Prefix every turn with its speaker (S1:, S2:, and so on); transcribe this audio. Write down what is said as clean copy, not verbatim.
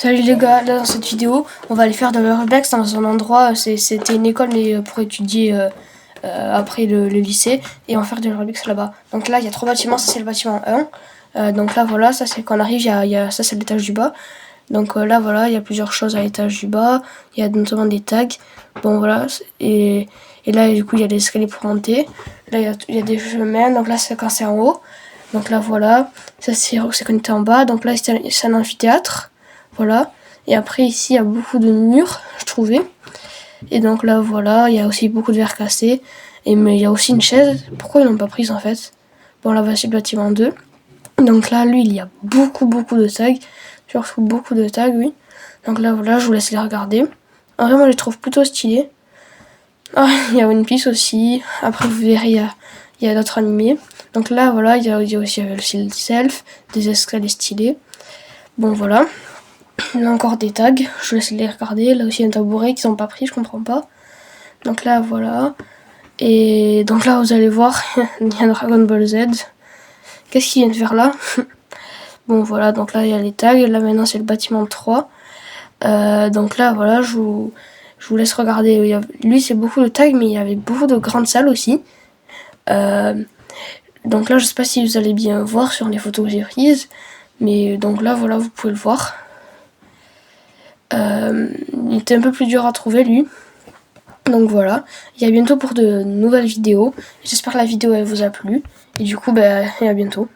S1: Salut les gars, là dans cette vidéo, on va aller faire de l'urbex dans un endroit, c'était une école mais pour étudier après le lycée, et on va faire de l'urbex là-bas. Donc là il y a 3 bâtiments, ça c'est le bâtiment 1, donc là voilà, ça c'est quand on arrive, ça c'est l'étage du bas. Donc là voilà, il y a plusieurs choses à l'étage du bas, il y a notamment des tags, bon voilà, et là du coup il y a des escaliers pour monter, là il y a des chemins, donc là c'est quand c'est en haut, donc là voilà, ça c'est quand on était en bas, donc là c'est un amphithéâtre. Voilà. Et après, ici, il y a beaucoup de murs, je trouvais. Et donc là, voilà, il y a aussi beaucoup de verres cassés. Mais il y a aussi une chaise. Pourquoi ils l'ont pas prise, en fait? Bon, là, voici le bâtiment 2. Donc là, lui, il y a beaucoup de tags. Je retrouve beaucoup de tags, oui. Donc là, voilà, je vous laisse les regarder. En vrai, moi, je les trouve plutôt stylés. Ah, il y a One Piece aussi. Après, vous verrez, il y a d'autres animés. Donc là, voilà, il y a aussi le style self, des escaliers stylés. Bon, voilà. Là encore des tags, je vous laisse les regarder. Là aussi il y a un tabouret qu'ils n'ont pas pris, je comprends pas. Donc là voilà. Et donc là vous allez voir, il y a Dragon Ball Z. Qu'est-ce qu'il vient de faire là? Bon voilà, donc là il y a les tags. Là maintenant c'est le bâtiment 3. Donc là voilà, je vous laisse regarder. Lui c'est beaucoup de tags, mais il y avait beaucoup de grandes salles aussi. Donc là je sais pas si vous allez bien voir sur les photos que j'ai prises. Mais donc là voilà, vous pouvez le voir. Il était un peu plus dur à trouver lui. Donc voilà, et à bientôt pour de nouvelles vidéos. J'espère que la vidéo elle vous a plu. Et du coup, à bientôt.